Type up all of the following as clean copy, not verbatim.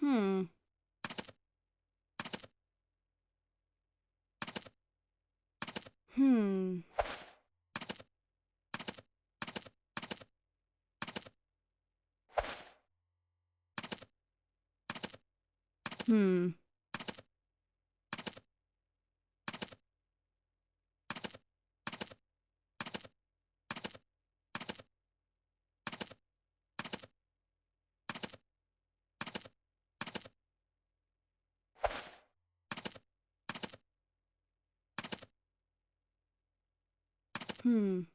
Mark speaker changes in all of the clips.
Speaker 1: Hmm. Hmm. Hmm. Hmm.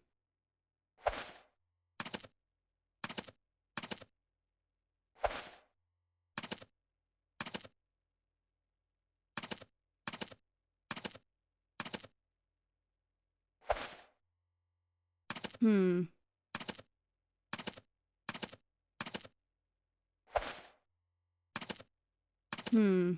Speaker 1: Hmm. Hmm.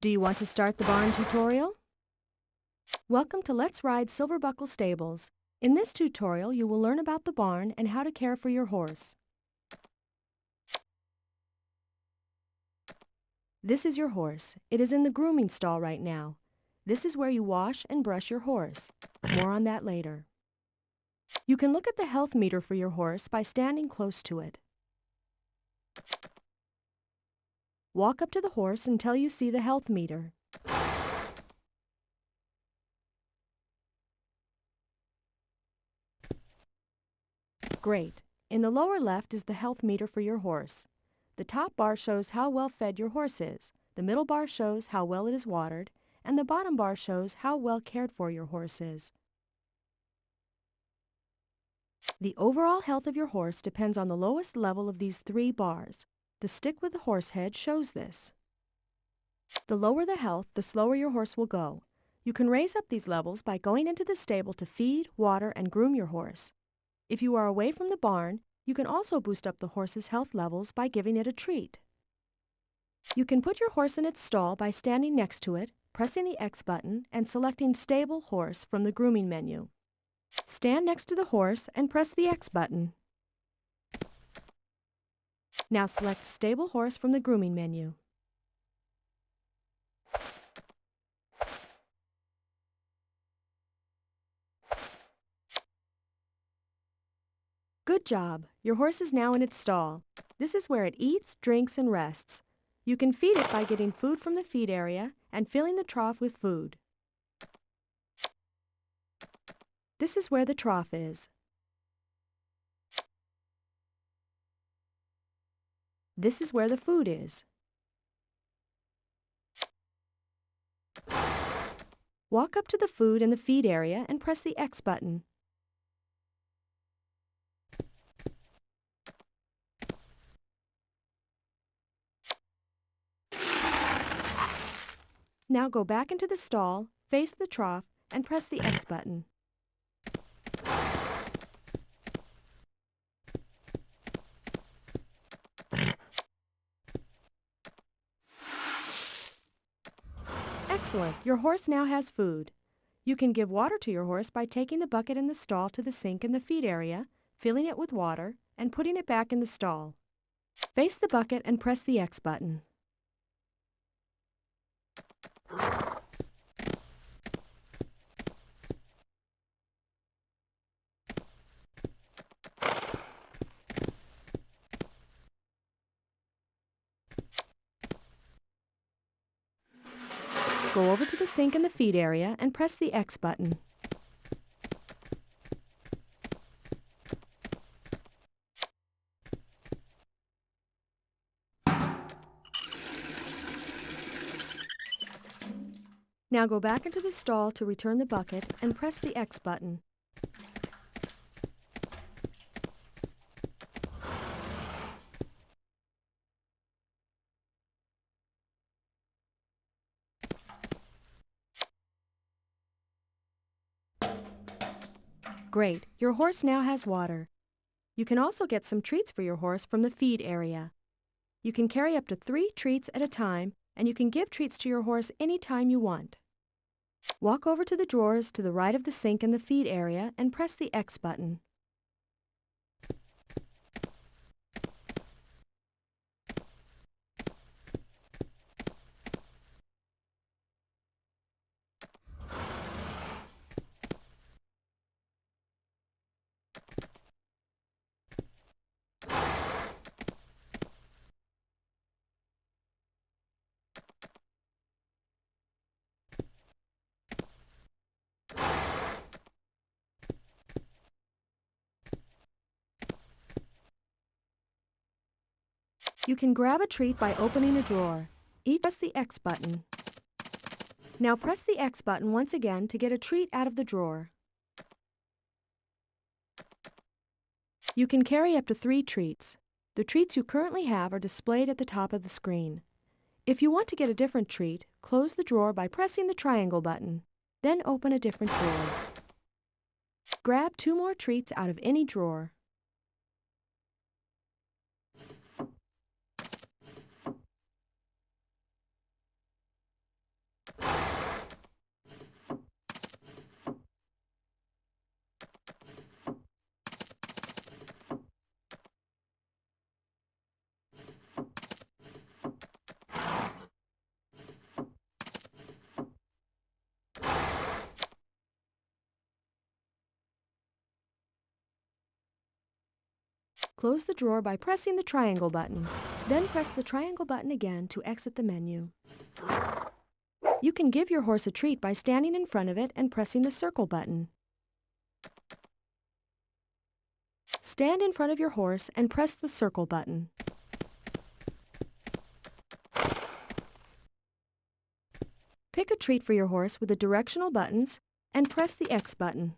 Speaker 1: Do you want to start the barn tutorial? Welcome to Let's Ride Silver Buckle Stables. In this tutorial, you will learn about the barn and how to care for your horse. This is your horse. It is in the grooming stall right now. This is where you wash and brush your horse. More on that later. You can look at the health meter for your horse by standing close to it. Walk up to the horse until you see the health meter. Great. In the lower left is the health meter for your horse. The top bar shows how well fed your horse is, the middle bar shows how well it is watered, and the bottom bar shows how well cared for your horse is. The overall health of your horse depends on the lowest level of these three bars. The stick with the horse head shows this. The lower the health, the slower your horse will go. You can raise up these levels by going into the stable to feed, water, and groom your horse. If you are away from the barn, you can also boost up the horse's health levels by giving it a treat. You can put your horse in its stall by standing next to it, pressing the X button, and selecting Stable Horse from the grooming menu. Stand next to the horse and press the X button. Now select Stable Horse from the grooming menu. Good job! Your horse is now in its stall. This is where it eats, drinks, and rests. You can feed it by getting food from the feed area and filling the trough with food. This is where the trough is. This is where the food is. Walk up to the food in the feed area and press the X button. Now go back into the stall, face the trough, and press the X button. Excellent! Your horse now has food. You can give water to your horse by taking the bucket in the stall to the sink in the feed area, filling it with water, and putting it back in the stall. Face the bucket and press the X button. Go over to the sink in the feed area and press the X button. Now go back into the stall to return the bucket and press the X button. Great, your horse now has water. You can also get some treats for your horse from the feed area. You can carry up to 3 treats at a time, and you can give treats to your horse anytime you want. Walk over to the drawers to the right of the sink in the feed area and press the X button. You can grab a treat by opening a drawer. Press the X button. Now press the X button once again to get a treat out of the drawer. You can carry up to 3 treats. The treats you currently have are displayed at the top of the screen. If you want to get a different treat, close the drawer by pressing the triangle button. Then open a different drawer. Grab 2 more treats out of any drawer. Close the drawer by pressing the triangle button. Then press the triangle button again to exit the menu. You can give your horse a treat by standing in front of it and pressing the circle button. Stand in front of your horse and press the circle button. Pick a treat for your horse with the directional buttons and press the X button.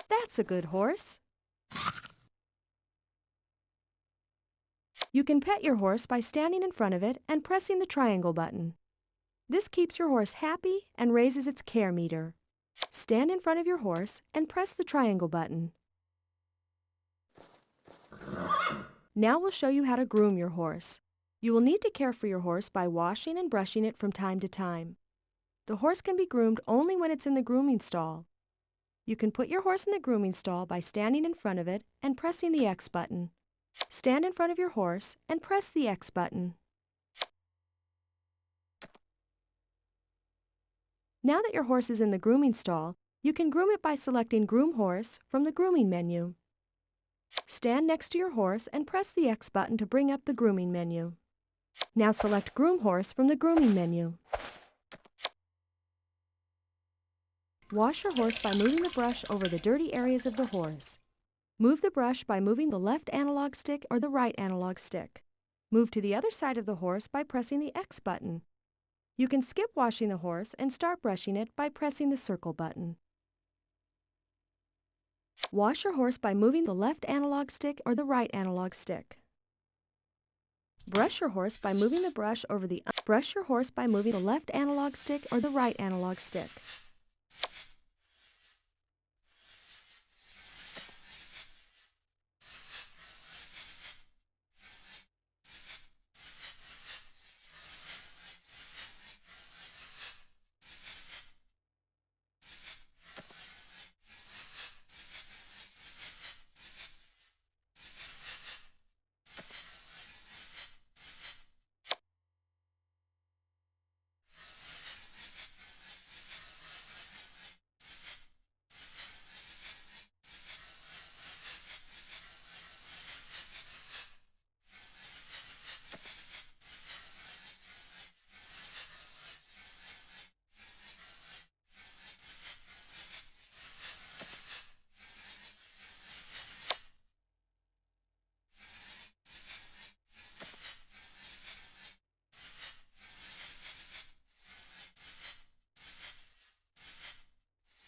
Speaker 1: That's a good horse! You can pet your horse by standing in front of it and pressing the triangle button. This keeps your horse happy and raises its care meter. Stand in front of your horse and press the triangle button. Now we'll show you how to groom your horse. You will need to care for your horse by washing and brushing it from time to time. The horse can be groomed only when it's in the grooming stall. You can put your horse in the grooming stall by standing in front of it and pressing the X button. Stand in front of your horse and press the X button. Now that your horse is in the grooming stall, you can groom it by selecting Groom Horse from the grooming menu. Stand next to your horse and press the X button to bring up the grooming menu. Now select Groom Horse from the grooming menu. Wash your horse by moving the brush over the dirty areas of the horse. Move the brush by moving the left analog stick or the right analog stick. Move to the other side of the horse by pressing the X button. You can skip washing the horse and start brushing it by pressing the circle button. Wash your horse by moving the left analog stick or the right analog stick. Brush your horse by moving the brush over the left analog stick or the right analog stick.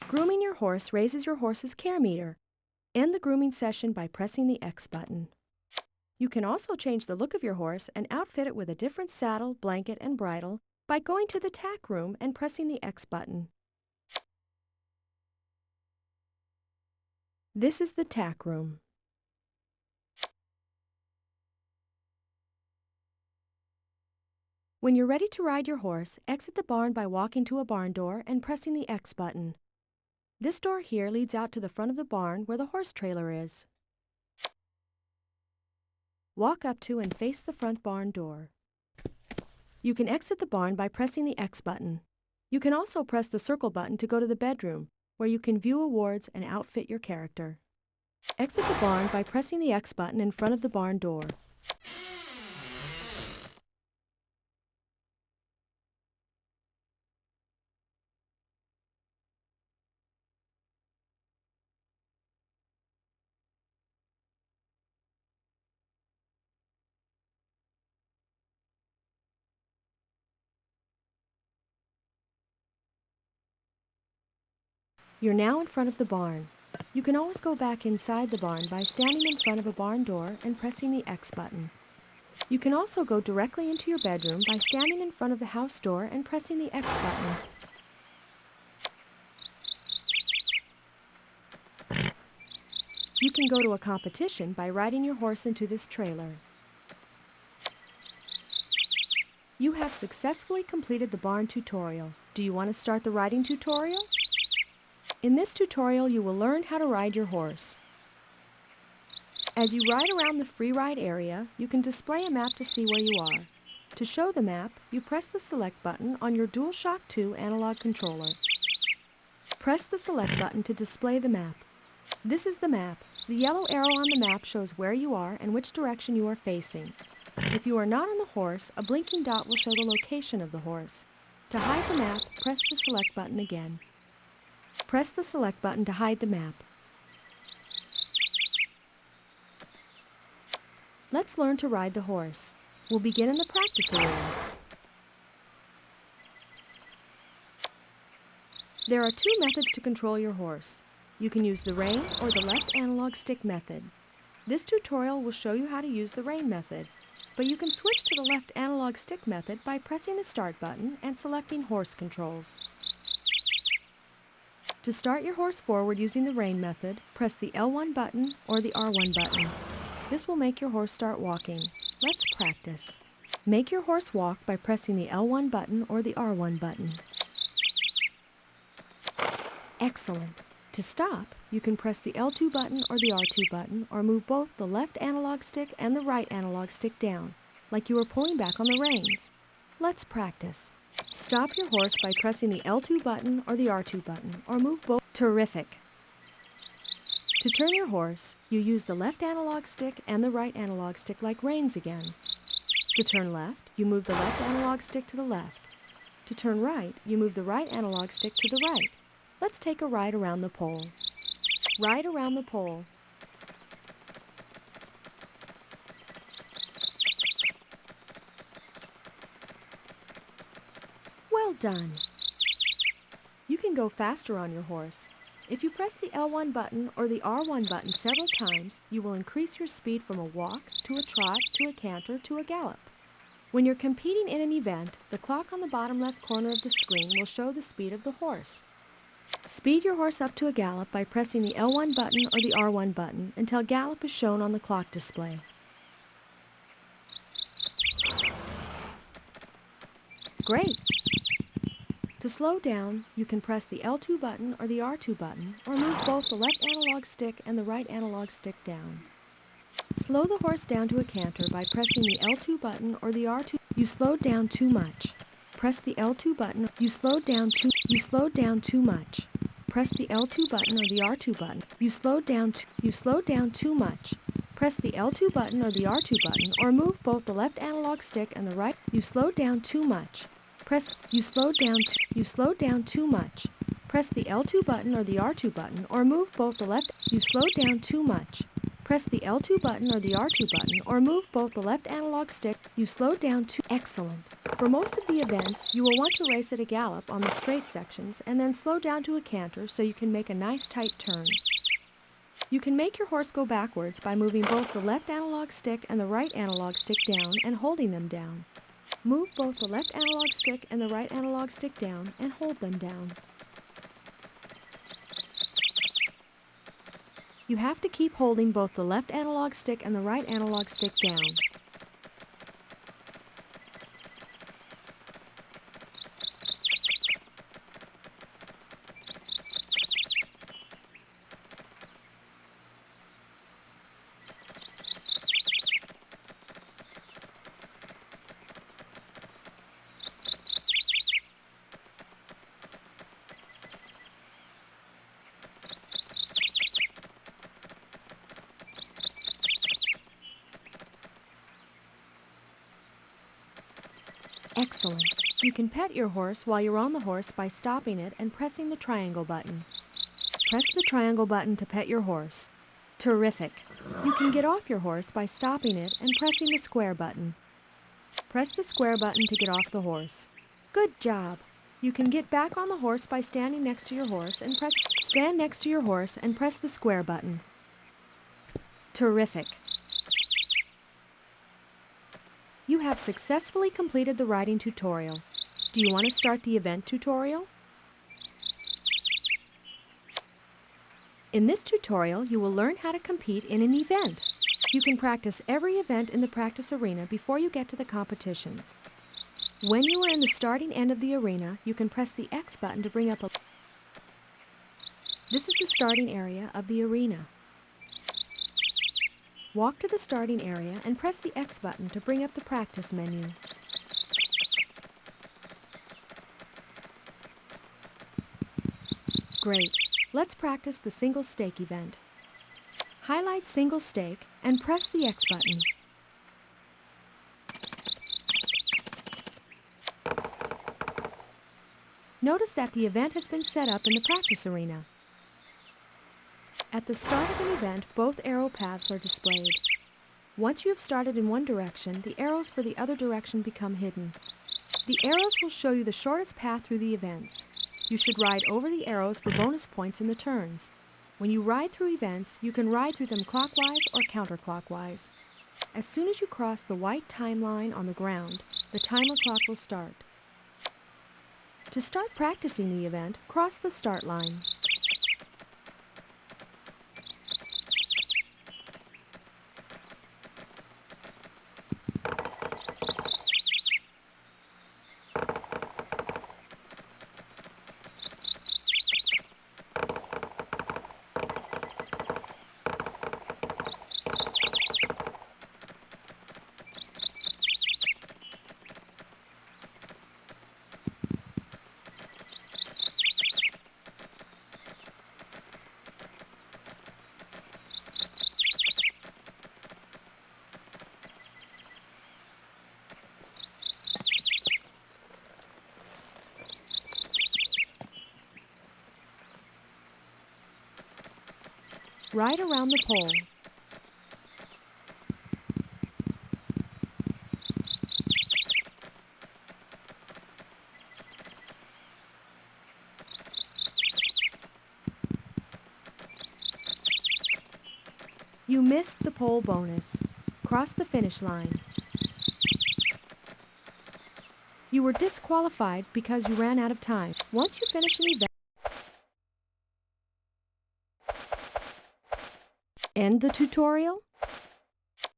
Speaker 1: Grooming your horse raises your horse's care meter. End the grooming session by pressing the X button. You can also change the look of your horse and outfit it with a different saddle, blanket, and bridle by going to the tack room and pressing the X button. This is the tack room. When you're ready to ride your horse, exit the barn by walking to a barn door and pressing the X button. This door here leads out to the front of the barn where the horse trailer is. Walk up to and face the front barn door. You can exit the barn by pressing the X button. You can also press the circle button to go to the bedroom, where you can view awards and outfit your character. Exit the barn by pressing the X button in front of the barn door. You're now in front of the barn. You can always go back inside the barn by standing in front of a barn door and pressing the X button. You can also go directly into your bedroom by standing in front of the house door and pressing the X button. You can go to a competition by riding your horse into this trailer. You have successfully completed the barn tutorial. Do you want to start the riding tutorial? In this tutorial, you will learn how to ride your horse. As you ride around the free ride area, you can display a map to see where you are. To show the map, you press the Select button on your DualShock 2 analog controller. Press the Select button to display the map. This is the map. The yellow arrow on the map shows where you are and which direction you are facing. If you are not on the horse, a blinking dot will show the location of the horse. To hide the map, press the Select button again. Press the Select button to hide the map. Let's learn to ride the horse. We'll begin in the practice area. There are two methods to control your horse. You can use the rein or the left analog stick method. This tutorial will show you how to use the rein method, but you can switch to the left analog stick method by pressing the Start button and selecting Horse Controls. To start your horse forward using the rein method, press the L1 button or the R1 button. This will make your horse start walking. Let's practice. Make your horse walk by pressing the L1 button or the R1 button. Excellent. To stop, you can press the L2 button or the R2 button or move both the left analog stick and the right analog stick down, like you are pulling back on the reins. Let's practice. Stop your horse by pressing the L2 button or the R2 button, or move both. Terrific! To turn your horse, you use the left analog stick and the right analog stick like reins again. To turn left, you move the left analog stick to the left. To turn right, you move the right analog stick to the right. Let's take a ride around the pole. Ride around the pole. Well done! You can go faster on your horse. If you press the L1 button or the R1 button several times, you will increase your speed from a walk, to a trot, to a canter, to a gallop. When you're competing in an event, the clock on the bottom left corner of the screen will show the speed of the horse. Speed your horse up to a gallop by pressing the L1 button or the R1 button until gallop is shown on the clock display. Great! To slow down, you can press the L2 button or the R2 button, or move both the left analog stick and the right analog stick down. Slow the horse down to a canter by pressing the L2 button or the R2. You slowed down too much. Press the L2 button. You slowed down too much. Press the L2 button or the R2 button. You slowed down too much. Press the L2 button or the R2 button, or move both the left analog stick and the right. You slowed down too much. You slowed down too much. Press the L2 button or the R2 button, or move both the left. You slowed down too much. Press the L2 button or the R2 button, or move both the left analog stick. You slowed down to excellent. For most of the events, you will want to race at a gallop on the straight sections and then slow down to a canter so you can make a nice tight turn. You can make your horse go backwards by moving both the left analog stick and the right analog stick down and holding them down. Move both the left analog stick and the right analog stick down and hold them down. You have to keep holding both the left analog stick and the right analog stick down. Excellent. You can pet your horse while you're on the horse by stopping it and pressing the triangle button. Press the triangle button to pet your horse. Terrific. You can get off your horse by stopping it and pressing the square button. Press the square button to get off the horse. Good job. You can get back on the horse by standing next to your horse and stand next to your horse and press the square button. Terrific. You have successfully completed the riding tutorial. Do you want to start the event tutorial? In this tutorial, you will learn how to compete in an event. You can practice every event in the practice arena before you get to the competitions. When you are in the starting end of the arena, you can press the X button to bring up a... This is the starting area of the arena. Walk to the starting area and press the X button to bring up the practice menu. Great. Let's practice the single stake event. Highlight single stake and press the X button. Notice that the event has been set up in the practice arena. At the start of an event, both arrow paths are displayed. Once you have started in one direction, the arrows for the other direction become hidden. The arrows will show you the shortest path through the events. You should ride over the arrows for bonus points in the turns. When you ride through events, you can ride through them clockwise or counterclockwise. As soon as you cross the white timeline on the ground, the timer clock will start. To start practicing the event, cross the start line. Ride around the pole. You missed the pole bonus. Cross the finish line. You were disqualified because you ran out of time. Once you finish an event, end the tutorial.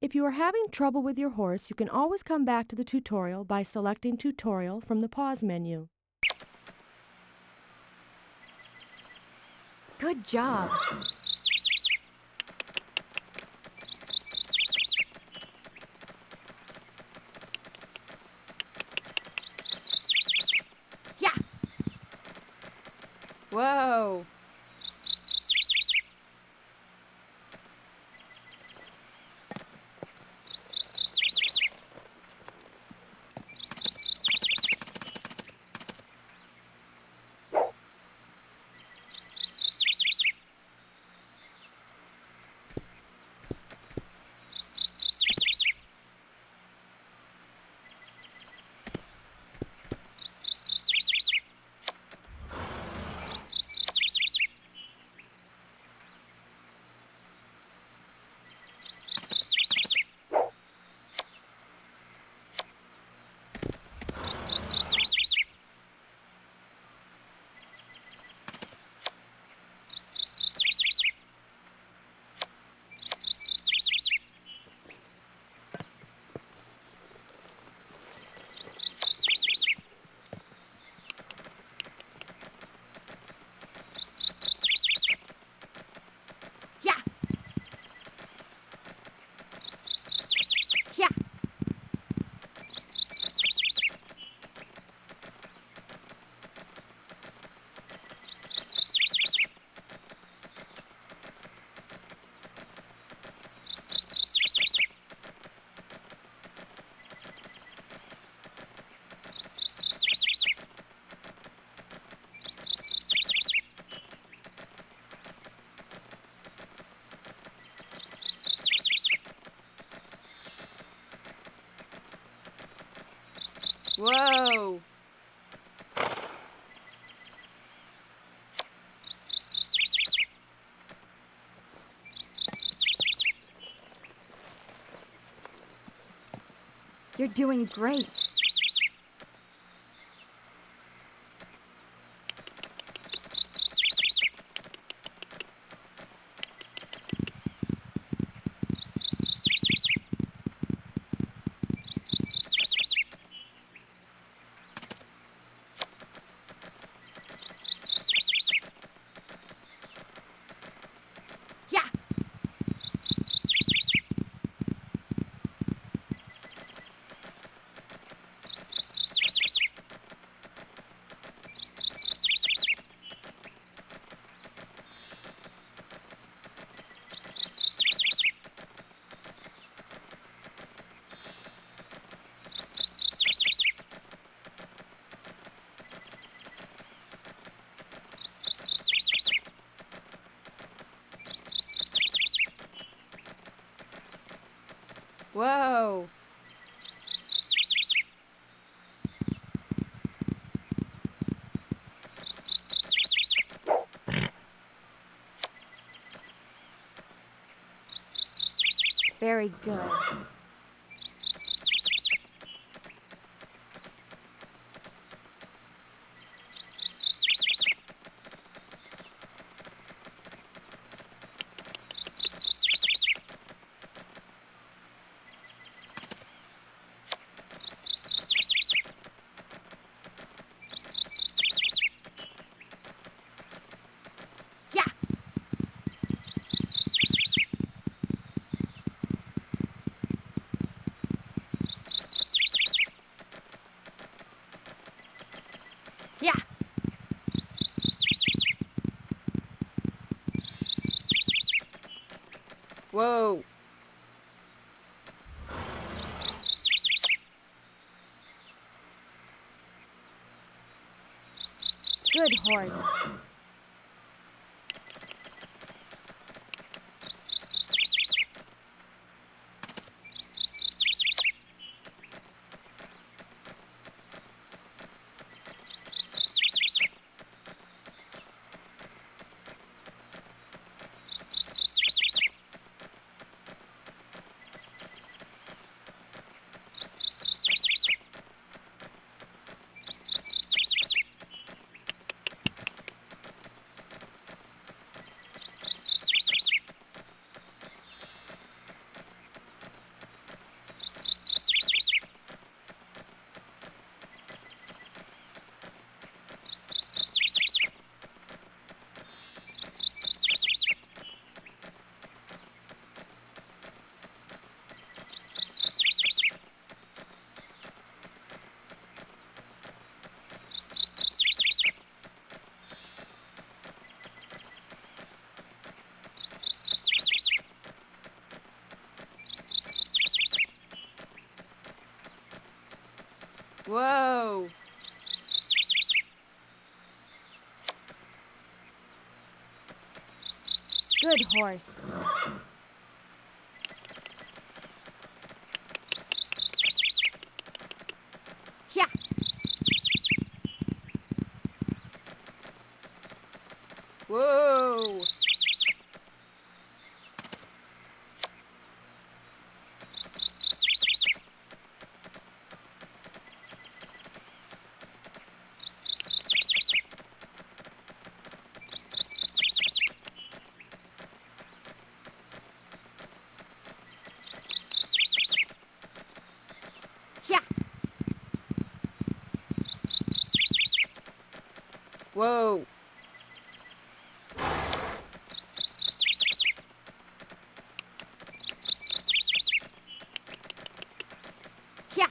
Speaker 1: If you are having trouble with your horse, you can always come back to the tutorial by selecting Tutorial from the pause menu. Good job! Yeah! Whoa!
Speaker 2: Whoa!
Speaker 3: You're doing great.
Speaker 2: Yeah! Whoa!
Speaker 3: Very good.
Speaker 2: Yeah! Yeah! Whoa!
Speaker 3: Good horse.
Speaker 2: Whoa!
Speaker 3: Good horse.
Speaker 2: Yeah! Whoa! Yeah! Whoa! Yeah!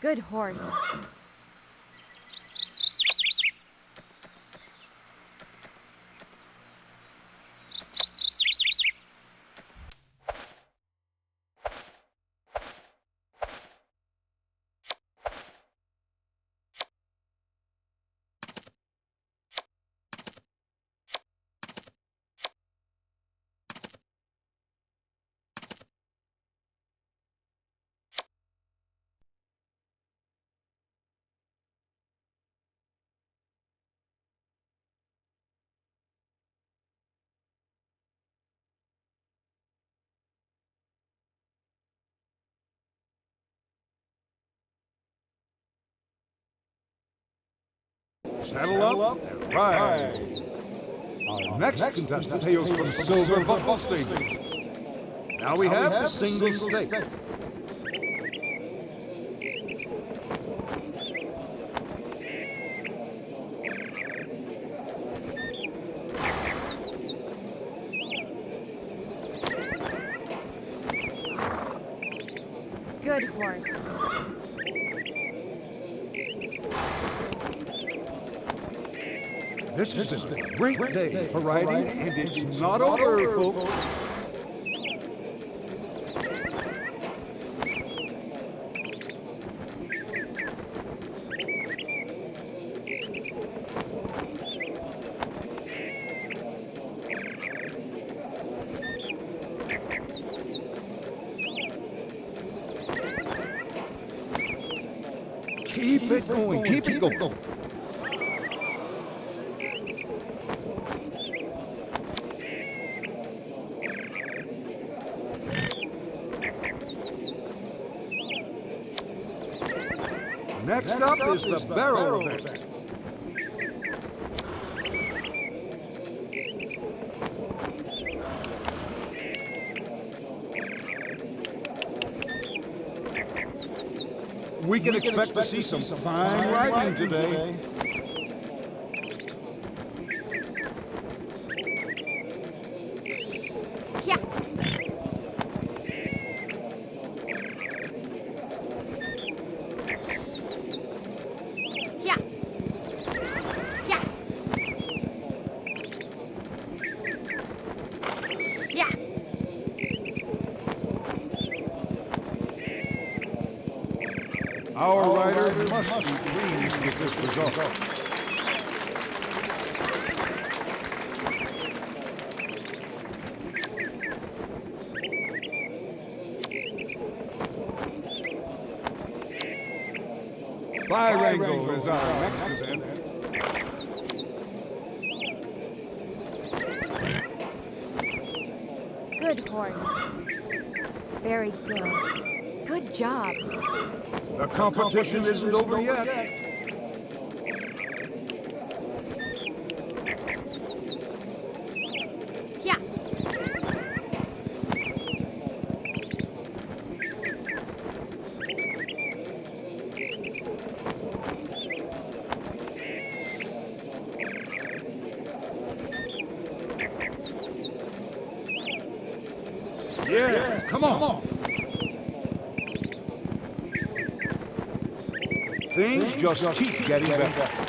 Speaker 3: Good horse.
Speaker 4: Saddle up and ride. Our next contestant hails from Silver Buffalo Stable. Now we have the single stake.
Speaker 3: Good horse.
Speaker 4: This is a great day for riding, and it's not over, folks. Keep it going, keep it going. Next up is the barrel event. We can expect to see some fine riding today.
Speaker 2: Yeah. Yeah. Yeah. Yeah.
Speaker 4: Our rider must be pleased with this result. 𝐬𝐴 is our next event.
Speaker 3: Good horse. Very good. Good job.
Speaker 4: The competition isn't over yet.
Speaker 2: Yeah.
Speaker 4: Yeah, come on. Things just keep getting better.